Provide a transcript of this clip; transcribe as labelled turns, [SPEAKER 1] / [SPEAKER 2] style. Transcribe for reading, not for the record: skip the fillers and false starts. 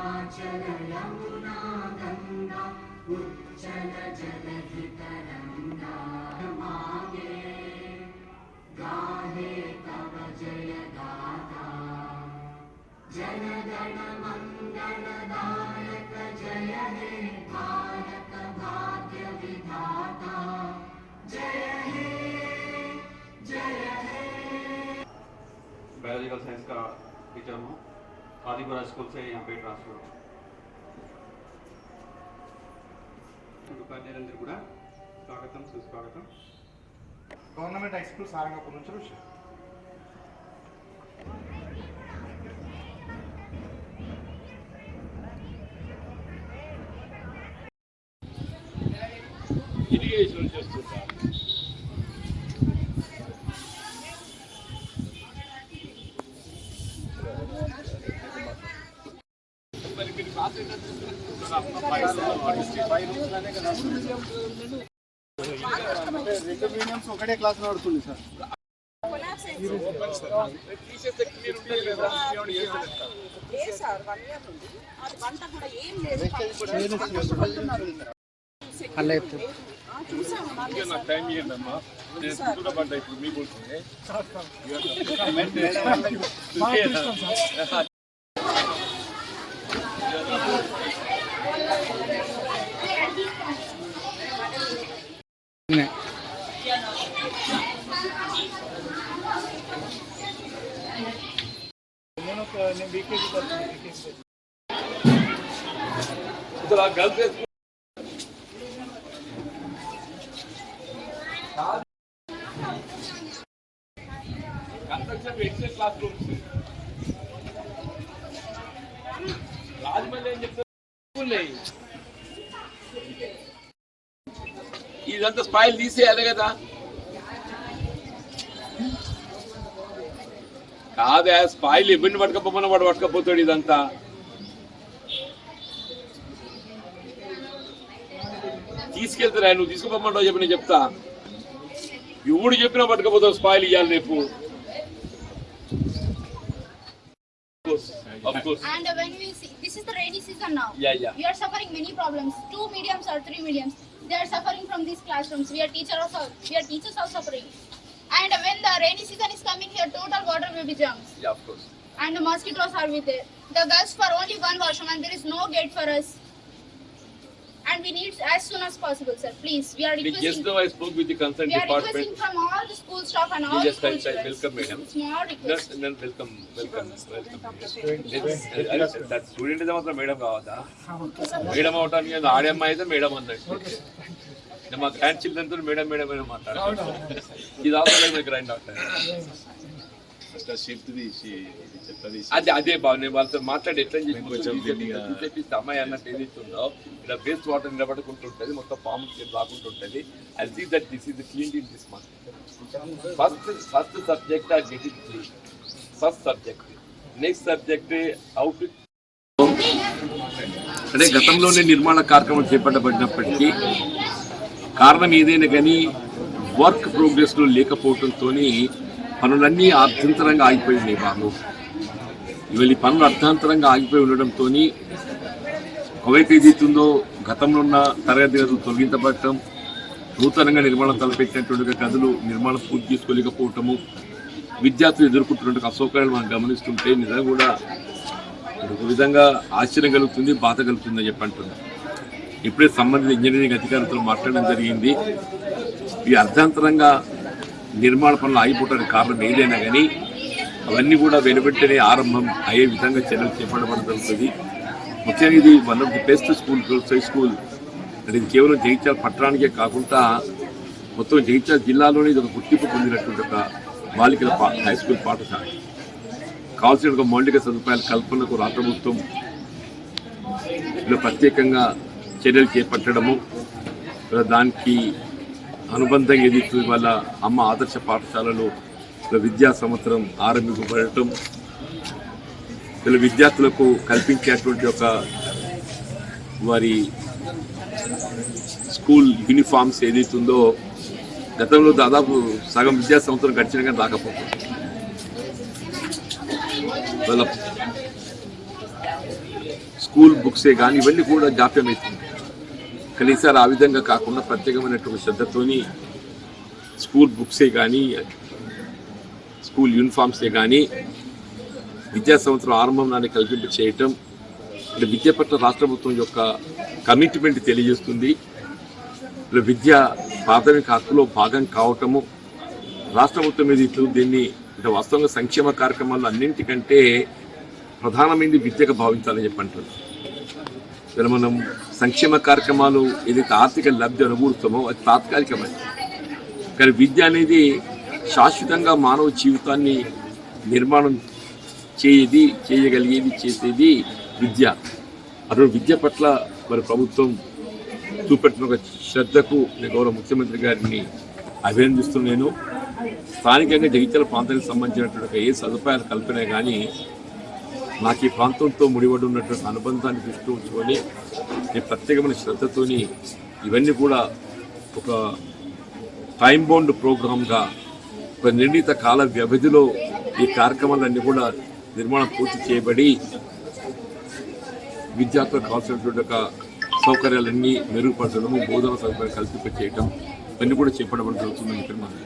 [SPEAKER 1] चल यमुना गंगा उच्चल जलधि तरंगा मागे गाहे तव जय गाथा जनगण मंगलदायक जय हे भारत भाग्य विधाता जय हे जय हे।
[SPEAKER 2] बायोलॉजिकल साइंस का टीचर हूँ, आदिपुरा स्कूल से यहाँ पे ट्रांसफर हूँ। उपाध्याయులందరూ కూడా స్వాగతం సుస్వాగతం।
[SPEAKER 3] గవర్నమెంట్ హై స్కూల్ సారంగపూర్ నుంచి ఋషి
[SPEAKER 4] ఇరిగేషన్ చేస్తుంటారు। మరి మీరు క్లాస్
[SPEAKER 3] రెండు మీడియంస్ ఒకటే క్లాస్ నడుస్తుంది సార్।
[SPEAKER 4] నాకు టైం ఇవ్వండి అమ్మా, నేను కూడా పడ్డా ఇప్పుడు మీ పోతుంది। క్లాస్ రూమ్స్ రాజమల్లి ఏం చెప్తారు, ఇదంతా స్పాయిల్ తీసేయాలి కదా। కాదా స్పాయిల్ ఇబ్బంది పట్టుకపోమన్నా వాడు పట్టుకపోతాడు। ఇదంతా తీసుకెళ్తారా, నువ్వు తీసుకుపోమంటావు చెప్పి నేను చెప్తా। ఎవడు చెప్పినా పట్టుకపోతావు స్పాయిల్ ఇవ్వాలి రేపు। Of course.
[SPEAKER 5] And when we see, this is the rainy season now.
[SPEAKER 4] Yeah.
[SPEAKER 5] We are suffering many problems. 2 mediums or 3 mediums. They are suffering from these classrooms. We are teachers are suffering. And when the rainy season is coming here, total water will be jumped.
[SPEAKER 4] Yeah, of course.
[SPEAKER 5] And the mosquitoes are with there. The girls for only one washroom and there is no gate for us. And we need as soon as possible, sir. Please, we are requesting.
[SPEAKER 4] Just now I spoke with the concerned
[SPEAKER 5] we are
[SPEAKER 4] department.
[SPEAKER 5] requesting from all the school staff and all the school students.
[SPEAKER 4] Welcome, madam.
[SPEAKER 5] Small request.
[SPEAKER 4] Then welcome. That student is also madam కావదా? Madam అవటానికి ఆడమ్మ అయితే madam అన్నట్టు। మా grand children తో madam madam అని మాట్లాడతారు। ఇది అవసరం లేదు గ్రాండ్ డాక్టర్। అదే బాబు, నేను వాళ్ళతో మాట్లాడి ఎట్లా చెప్పిస్తే అమ్మాయి అన్నట్టు ఏదైతుందో ఇక్కడ వేస్ట్ వాటర్ నిలబడుకుంటుంటది, మొత్తం పాము రాకుంటుంటది। I see that this is clean in this month. First subject or get it clean, first subject. Next subject out అంటే గతంలోనే నిర్మాణ కార్యక్రమం చేపట్టబడినప్పటికీ కారణం ఏదైనా కానీ వర్క్ ప్రోగ్రెస్లో లేకపోవడంతో పనులన్నీ అర్థంతరంగా ఆగిపోయినాయి బాబు। ఇవాళ ఈ పనులు అర్థాంతరంగా ఆగిపోయి ఉండడంతో ఒకవైపు ఏదైతుందో గతంలో ఉన్న తరగతి గదులు తొలగించబడటం, నూతనంగా నిర్మాణం తలపెట్టినటువంటి గదులు నిర్మాణం పూర్తి చేసుకోలేకపోవటము, విద్యార్థులు ఎదుర్కొంటున్న అసౌకర్యాలు మనం గమనిస్తుంటే నిజంగా కూడా ఒక విధంగా ఆశ్చర్యం కలుగుతుంది, బాధ కలుగుతుందని చెప్పి అంటున్నాం। ఇప్పుడే సంబంధిత ఇంజనీరింగ్ అధికారులతో మాట్లాడడం జరిగింది। ఈ అర్థాంతరంగా నిర్మాణ పనులు ఆగిపోవడానికి కారణం ఏదైనా కానీ అవన్నీ కూడా వెనువెంటనే ఆరంభం అయ్యే విధంగా చర్యలు చేపట్టడం జరుగుతుంది। ముఖ్యంగా ఇది one of the best school, girls high school. అంటే ఇది కేవలం జగిత్యాల పట్టణానికే కాకుండా మొత్తం జగిత్యాల జిల్లాలోనే ఇది ఒక గుర్తింపు పొందినటువంటి ఒక బాలికల హై స్కూల్ పాఠశాల। కావాల్సిన ఒక మౌలిక సదుపాయాల కల్పనకు రాష్ట్ర ప్రభుత్వం ఇలా ప్రత్యేకంగా చర్యలు చేపట్టడము, దానికి అనుబంధంగా ఏదైతే వాళ్ళ అమ్మ ఆదర్శ పాఠశాలలో విద్యా సంవత్సరం ఆరంభింపబడటం, వీళ్ళ విద్యార్థులకు కల్పించేటువంటి ఒక వారి స్కూల్ యూనిఫామ్స్ ఏదైతుందో గతంలో దాదాపు సగం విద్యా సంవత్సరం గడిచిన కానీ రాకపోతుంది। వాళ్ళ స్కూల్ బుక్సే కానీ ఇవన్నీ కూడా జాప్యమవుతుంది. కానీ ఈసారి ఆ విధంగా కాకుండా ప్రత్యేకమైనటువంటి శ్రద్ధతోని స్కూల్ బుక్సే కానీ స్కూల్ యూనిఫామ్సే కానీ విద్యా సంవత్సరం ఆరంభంలోనే కల్పింప చేయటం ఇక్కడ విద్య పట్ల రాష్ట్ర ప్రభుత్వం యొక్క కమిట్మెంట్ తెలియజేస్తుంది. ఇక్కడ విద్య ప్రాథమిక హక్కులో భాగం కావటము రాష్ట్ర ప్రభుత్వం మీద దీన్ని అంటే వాస్తవంగా సంక్షేమ కార్యక్రమాలు అన్నింటికంటే ప్రధానమైనది విద్యగా భావించాలని చెప్పంటారు. ఇక్కడ మనం సంక్షేమ కార్యక్రమాలు ఏదైతే ఆర్థిక లబ్ధి అనుభూతామో అది తాత్కాలికమైనది. కానీ విద్య అనేది శాశ్వతంగా మానవ జీవితాన్ని నిర్మాణం చేయగలిగేది చేసేది విద్య. అటువంటి విద్య పట్ల మరి ప్రభుత్వం చూపెట్టిన ఒక శ్రద్ధకు నేను గౌరవ ముఖ్యమంత్రి గారిని అభినందిస్తున్నాను. స్థానికంగా జగిత్యాల ప్రాంతానికి సంబంధించినటువంటి ఏ సదుపాయాలు కల్పనే కానీ నాకు ఈ ప్రాంతంతో ముడిపడి ఉన్నటువంటి అనుబంధాన్ని దృష్టిలో ఉంచుకొని నేను ప్రత్యేకమైన శ్రద్ధతోని ఇవన్నీ కూడా ఒక టైం బౌండ్ ప్రోగ్రామ్గా ఒక నిర్ణీత కాల వ్యవధిలో ఈ కార్యక్రమాలన్నీ కూడా నిర్మాణం పూర్తి చేయబడి విద్యార్థులకు కావాల్సినటువంటి ఒక సౌకర్యాలన్నీ మెరుగుపరచడము, బోధన సౌకర్యాలు కల్పింప చేయటం ఇవన్నీ కూడా చేపట్టడం జరుగుతుందని ఇక్కడ మనం